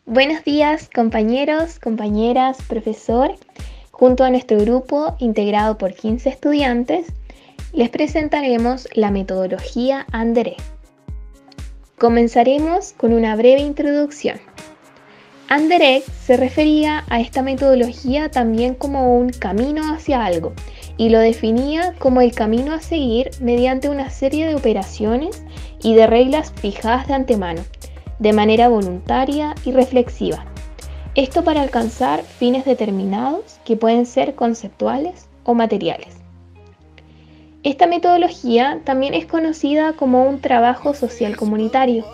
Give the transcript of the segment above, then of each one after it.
Buenos días, compañeros, compañeras, profesor. Junto a nuestro grupo, integrado por 15 estudiantes, les presentaremos la metodología Anderegt. Comenzaremos con una breve introducción. Anderegt se refería a esta metodología también como un camino hacia algo y lo definía como el camino a seguir mediante una serie de operaciones y de reglas fijadas de antemano, de manera voluntaria y reflexiva. Esto para alcanzar fines determinados que pueden ser conceptuales o materiales. Esta metodología también es conocida como un trabajo social comunitario,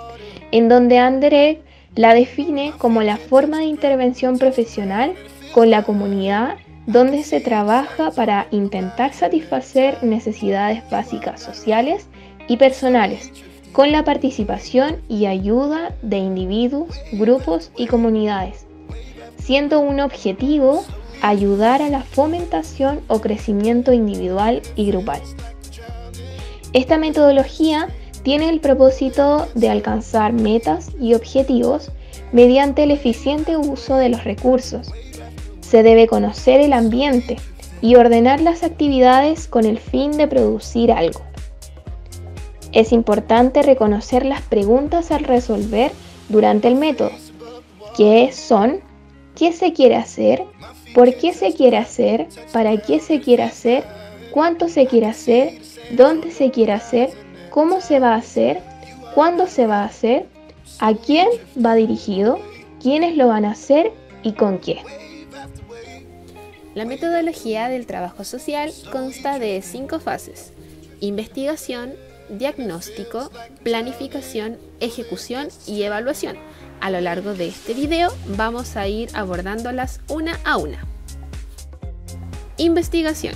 en donde Anderegt la define como la forma de intervención profesional con la comunidad donde se trabaja para intentar satisfacer necesidades básicas sociales y personales, con la participación y ayuda de individuos, grupos y comunidades, siendo un objetivo ayudar a la fomentación o crecimiento individual y grupal. Esta metodología tiene el propósito de alcanzar metas y objetivos mediante el eficiente uso de los recursos. Se debe conocer el ambiente y ordenar las actividades con el fin de producir algo. Es importante reconocer las preguntas al resolver durante el método. ¿Qué son? ¿Qué se quiere hacer? ¿Por qué se quiere hacer? ¿Para qué se quiere hacer? ¿Cuánto se quiere hacer? ¿Dónde se quiere hacer? ¿Cómo se va a hacer? ¿Cuándo se va a hacer? ¿A quién va dirigido? ¿Quiénes lo van a hacer? ¿Y con qué? La metodología del trabajo social consta de 5 fases: investigación, diagnóstico, planificación, ejecución y evaluación. A lo largo de este video vamos a ir abordándolas una a una. Investigación.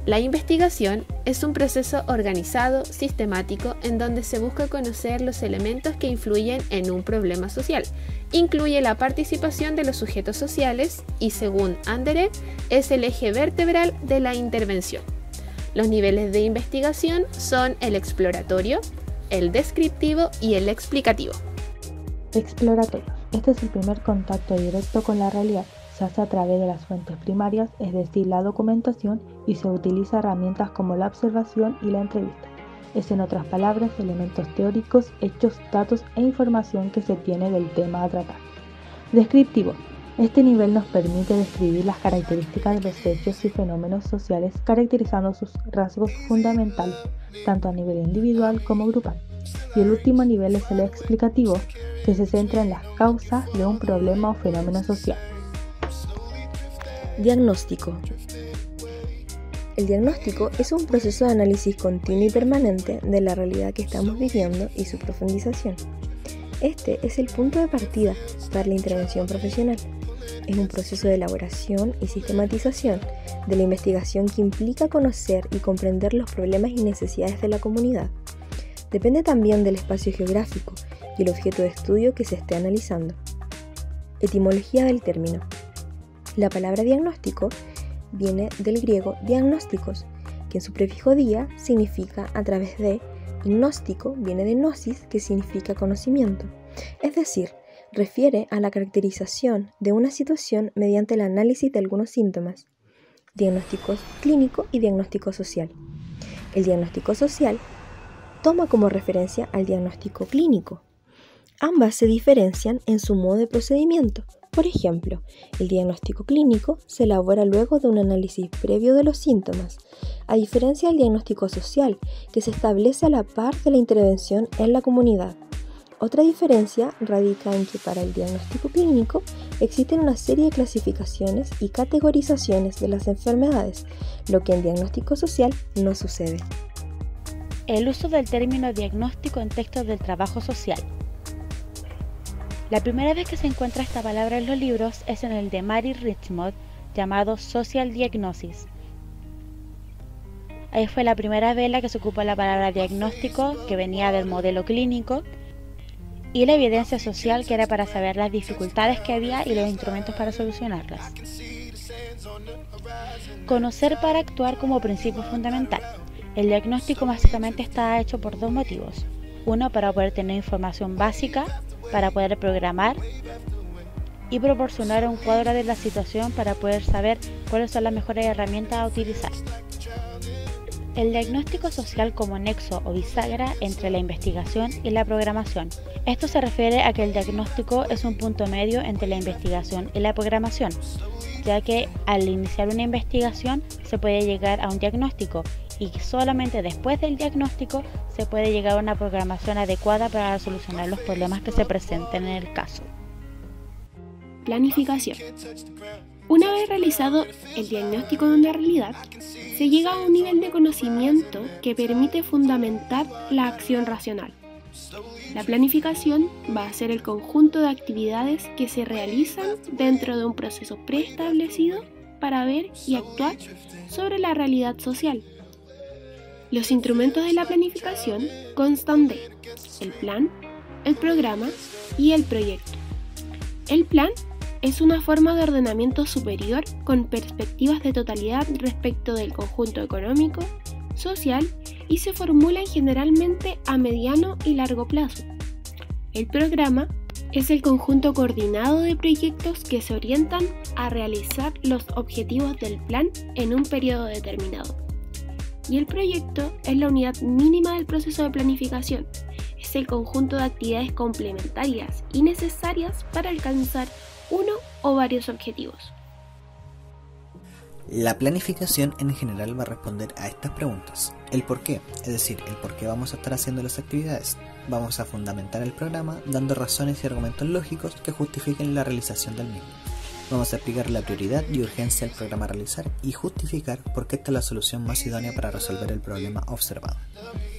La investigación es un proceso organizado, sistemático, en donde se busca conocer los elementos que influyen en un problema social. Incluye la participación de los sujetos sociales y, según Anderegt, es el eje vertebral de la intervención. Los niveles de investigación son el exploratorio, el descriptivo y el explicativo. Exploratorio. Este es el primer contacto directo con la realidad. Se hace a través de las fuentes primarias, es decir, la documentación, y se utiliza herramientas como la observación y la entrevista. Es, en otras palabras, elementos teóricos, hechos, datos e información que se tiene del tema a tratar. Descriptivo. Este nivel nos permite describir las características de los hechos y fenómenos sociales, caracterizando sus rasgos fundamentales, tanto a nivel individual como grupal. Y el último nivel es el explicativo, que se centra en las causas de un problema o fenómeno social. Diagnóstico. El diagnóstico es un proceso de análisis continuo y permanente de la realidad que estamos viviendo y su profundización. Este es el punto de partida para la intervención profesional. Es un proceso de elaboración y sistematización de la investigación que implica conocer y comprender los problemas y necesidades de la comunidad. Depende también del espacio geográfico y el objeto de estudio que se esté analizando. Etimología del término. La palabra diagnóstico viene del griego diagnostikos, que en su prefijo dia significa a través de, y gnóstico viene de gnosis, que significa conocimiento. Es decir, refiere a la caracterización de una situación mediante el análisis de algunos síntomas. Diagnóstico clínico y diagnóstico social. El diagnóstico social toma como referencia al diagnóstico clínico. Ambas se diferencian en su modo de procedimiento. Por ejemplo, el diagnóstico clínico se elabora luego de un análisis previo de los síntomas, a diferencia del diagnóstico social, que se establece a la par de la intervención en la comunidad. Otra diferencia radica en que para el diagnóstico clínico existen una serie de clasificaciones y categorizaciones de las enfermedades, lo que en diagnóstico social no sucede. El uso del término diagnóstico en textos del trabajo social. La primera vez que se encuentra esta palabra en los libros es en el de Mary Richmond, llamado Social Diagnosis. Ahí fue la primera vez en la que se ocupó la palabra diagnóstico, que venía del modelo clínico, y la evidencia social, que era para saber las dificultades que había y los instrumentos para solucionarlas. Conocer para actuar como principio fundamental. El diagnóstico básicamente está hecho por dos motivos. Uno, para poder tener información básica para poder programar y proporcionar un cuadro de la situación para poder saber cuáles son las mejores herramientas a utilizar. El diagnóstico social como nexo o bisagra entre la investigación y la programación. Esto se refiere a que el diagnóstico es un punto medio entre la investigación y la programación, ya que al iniciar una investigación se puede llegar a un diagnóstico y solamente después del diagnóstico se puede llegar a una programación adecuada para solucionar los problemas que se presenten en el caso. Planificación. Una vez realizado el diagnóstico de una realidad, se llega a un nivel de conocimiento que permite fundamentar la acción racional. La planificación va a ser el conjunto de actividades que se realizan dentro de un proceso preestablecido para ver y actuar sobre la realidad social. Los instrumentos de la planificación constan de el plan, el programa y el proyecto. El plan es una forma de ordenamiento superior con perspectivas de totalidad respecto del conjunto económico, social y se formulan generalmente a mediano y largo plazo. El programa es el conjunto coordinado de proyectos que se orientan a realizar los objetivos del plan en un periodo determinado. Y el proyecto es la unidad mínima del proceso de planificación. Es el conjunto de actividades complementarias y necesarias para alcanzar uno o varios objetivos. La planificación en general va a responder a estas preguntas. El por qué, es decir, el por qué vamos a estar haciendo las actividades. Vamos a fundamentar el programa dando razones y argumentos lógicos que justifiquen la realización del mismo. Vamos a explicar la prioridad y urgencia del programa a realizar y justificar por qué esta es la solución más idónea para resolver el problema observado.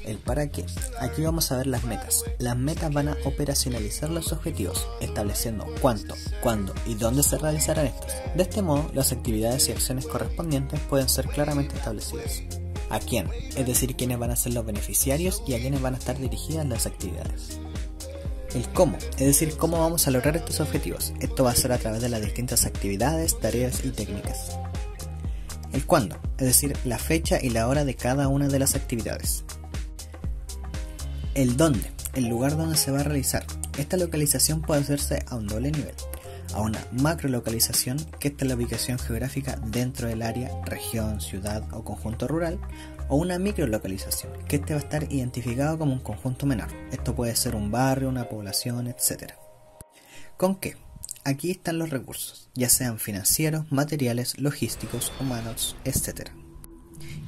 El para qué. Aquí vamos a ver las metas. Las metas van a operacionalizar los objetivos, estableciendo cuánto, cuándo y dónde se realizarán estos. De este modo, las actividades y acciones correspondientes pueden ser claramente establecidas. ¿A quién? Es decir, quiénes van a ser los beneficiarios y a quiénes van a estar dirigidas las actividades. El cómo, es decir, cómo vamos a lograr estos objetivos. Esto va a ser a través de las distintas actividades, tareas y técnicas. El cuándo, es decir, la fecha y la hora de cada una de las actividades. El dónde, el lugar donde se va a realizar. Esta localización puede hacerse a un doble nivel. A una macrolocalización, que esta es la ubicación geográfica dentro del área, región, ciudad o conjunto rural, o una microlocalización, que este va a estar identificado como un conjunto menor. Esto puede ser un barrio, una población, etc. ¿Con qué? Aquí están los recursos, ya sean financieros, materiales, logísticos, humanos, etc.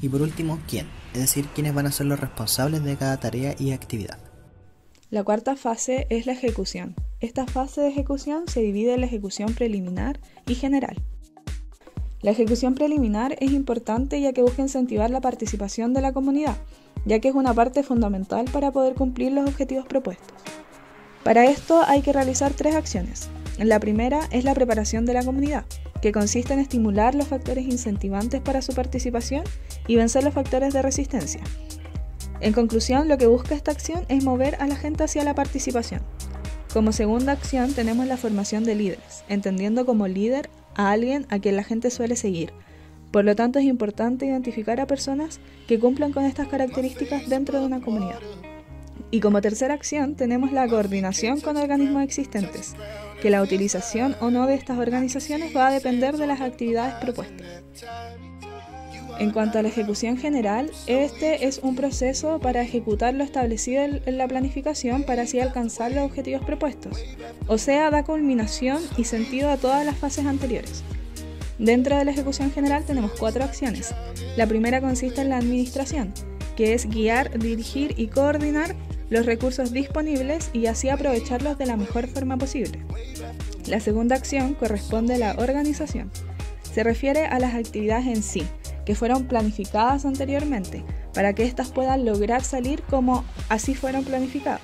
Y por último, ¿quién? Es decir, quiénes van a ser los responsables de cada tarea y actividad. La cuarta fase es la ejecución. Esta fase de ejecución se divide en la ejecución preliminar y general. La ejecución preliminar es importante ya que busca incentivar la participación de la comunidad, ya que es una parte fundamental para poder cumplir los objetivos propuestos. Para esto hay que realizar 3 acciones. La primera es la preparación de la comunidad, que consiste en estimular los factores incentivantes para su participación y vencer los factores de resistencia. En conclusión, lo que busca esta acción es mover a la gente hacia la participación. Como segunda acción tenemos la formación de líderes, entendiendo como líder a alguien a quien la gente suele seguir. Por lo tanto, es importante identificar a personas que cumplan con estas características dentro de una comunidad. Y como tercera acción tenemos la coordinación con organismos existentes, que la utilización o no de estas organizaciones va a depender de las actividades propuestas. En cuanto a la ejecución general, este es un proceso para ejecutar lo establecido en la planificación para así alcanzar los objetivos propuestos, o sea, da culminación y sentido a todas las fases anteriores. Dentro de la ejecución general tenemos 4 acciones. La primera consiste en la administración, que es guiar, dirigir y coordinar los recursos disponibles y así aprovecharlos de la mejor forma posible. La segunda acción corresponde a la organización. Se refiere a las actividades en sí, que fueron planificadas anteriormente, para que éstas puedan lograr salir como así fueron planificadas.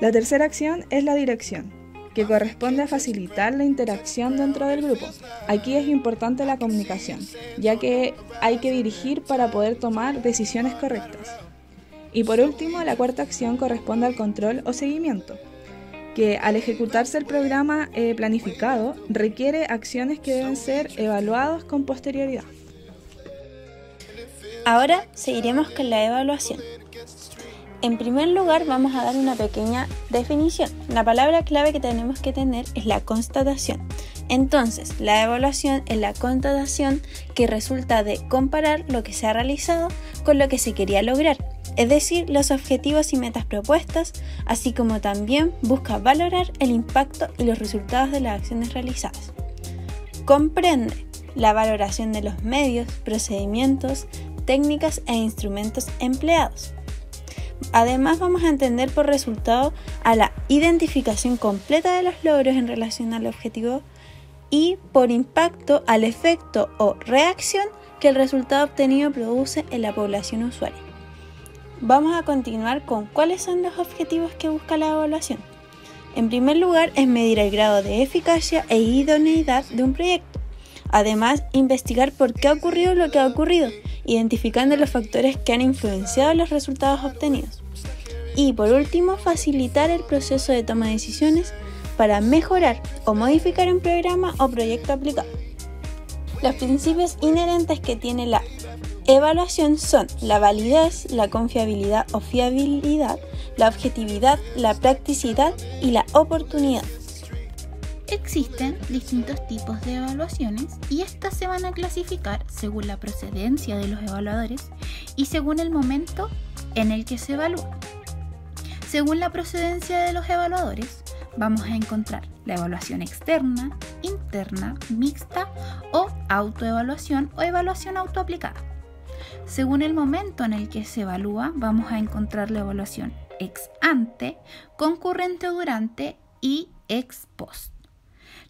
La tercera acción es la dirección, que corresponde a facilitar la interacción dentro del grupo. Aquí es importante la comunicación, ya que hay que dirigir para poder tomar decisiones correctas. Y por último, la cuarta acción corresponde al control o seguimiento, que al ejecutarse el programa planificado requiere acciones que deben ser evaluadas con posterioridad. Ahora seguiremos con la evaluación. En primer lugar, vamos a dar una pequeña definición. La palabra clave que tenemos que tener es la constatación. Entonces, la evaluación es la constatación que resulta de comparar lo que se ha realizado con lo que se quería lograr, es decir, los objetivos y metas propuestas, así como también busca valorar el impacto y los resultados de las acciones realizadas. Comprende la valoración de los medios, procedimientos, técnicas e instrumentos empleados. Además, vamos a entender por resultado a la identificación completa de los logros en relación al objetivo y por impacto al efecto o reacción que el resultado obtenido produce en la población usuaria. Vamos a continuar con cuáles son los objetivos que busca la evaluación. En primer lugar, es medir el grado de eficacia e idoneidad de un proyecto. Además, investigar por qué ha ocurrido lo que ha ocurrido, identificando los factores que han influenciado los resultados obtenidos. Y por último, facilitar el proceso de toma de decisiones para mejorar o modificar un programa o proyecto aplicado. Los principios inherentes que tiene la evaluación son la validez, la confiabilidad o fiabilidad, la objetividad, la practicidad y la oportunidad. Existen distintos tipos de evaluaciones y estas se van a clasificar según la procedencia de los evaluadores y según el momento en el que se evalúa. Según la procedencia de los evaluadores, vamos a encontrar la evaluación externa, interna, mixta o autoevaluación o evaluación autoaplicada. Según el momento en el que se evalúa, vamos a encontrar la evaluación ex ante, concurrente o durante y ex post.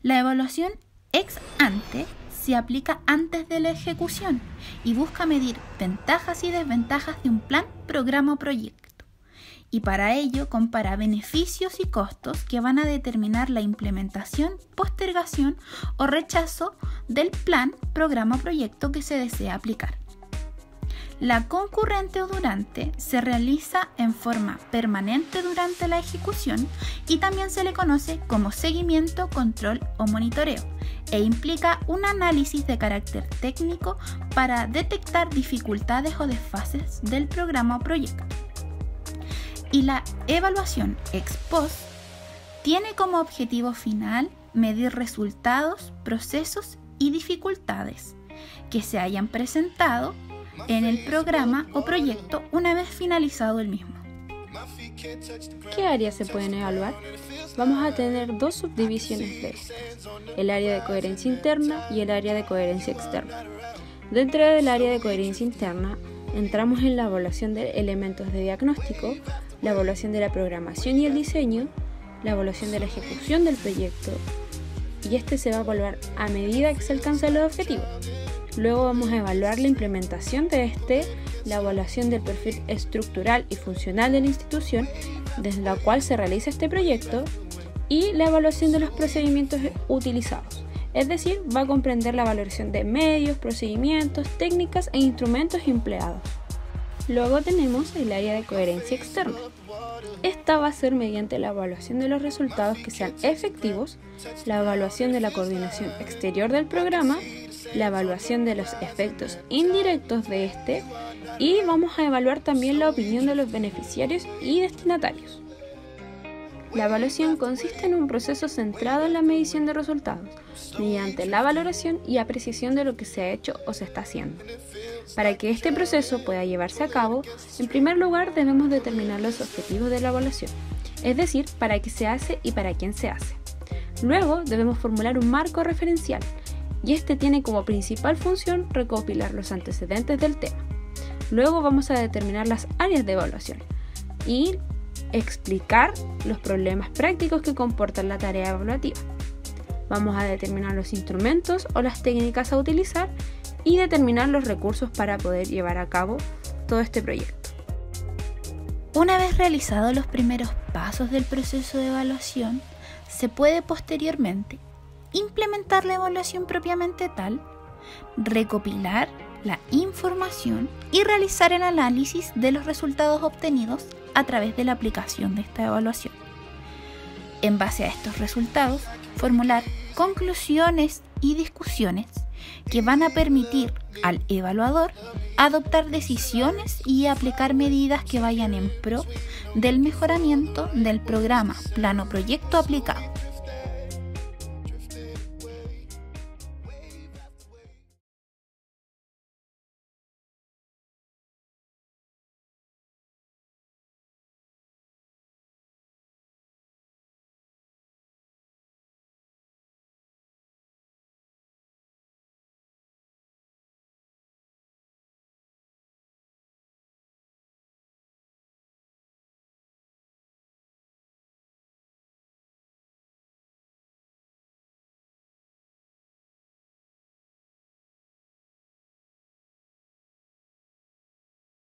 La evaluación ex ante se aplica antes de la ejecución y busca medir ventajas y desventajas de un plan, programa o proyecto. Y para ello compara beneficios y costos que van a determinar la implementación, postergación o rechazo del plan, programa o proyecto que se desea aplicar. La concurrente o durante se realiza en forma permanente durante la ejecución y también se le conoce como seguimiento, control o monitoreo e implica un análisis de carácter técnico para detectar dificultades o desfases del programa o proyecto. Y la evaluación ex post tiene como objetivo final medir resultados, procesos y dificultades que se hayan presentado en el programa o proyecto una vez finalizado el mismo. ¿Qué áreas se pueden evaluar? Vamos a tener dos subdivisiones de estas, el área de coherencia interna y el área de coherencia externa. Dentro del área de coherencia interna entramos en la evaluación de elementos de diagnóstico, la evaluación de la programación y el diseño, la evaluación de la ejecución del proyecto, y este se va a evaluar a medida que se alcanzan los objetivos. Luego vamos a evaluar la implementación de la evaluación del perfil estructural y funcional de la institución desde la cual se realiza este proyecto y la evaluación de los procedimientos utilizados. Es decir, va a comprender la valoración de medios, procedimientos, técnicas e instrumentos empleados. Luego tenemos el área de coherencia externa. Esta va a ser mediante la evaluación de los resultados que sean efectivos, la evaluación de la coordinación exterior del programa, la evaluación de los efectos indirectos de este y vamos a evaluar también la opinión de los beneficiarios y destinatarios. La evaluación consiste en un proceso centrado en la medición de resultados, mediante la valoración y apreciación de lo que se ha hecho o se está haciendo. Para que este proceso pueda llevarse a cabo, en primer lugar debemos determinar los objetivos de la evaluación, es decir, para qué se hace y para quién se hace. Luego debemos formular un marco referencial, y este tiene como principal función recopilar los antecedentes del tema. Luego vamos a determinar las áreas de evaluación y explicar los problemas prácticos que comportan la tarea evaluativa. Vamos a determinar los instrumentos o las técnicas a utilizar y determinar los recursos para poder llevar a cabo todo este proyecto. Una vez realizados los primeros pasos del proceso de evaluación, se puede posteriormente implementar la evaluación propiamente tal, recopilar la información y realizar el análisis de los resultados obtenidos a través de la aplicación de esta evaluación. En base a estos resultados, formular conclusiones y discusiones que van a permitir al evaluador adoptar decisiones y aplicar medidas que vayan en pro del mejoramiento del programa, plan o proyecto aplicado.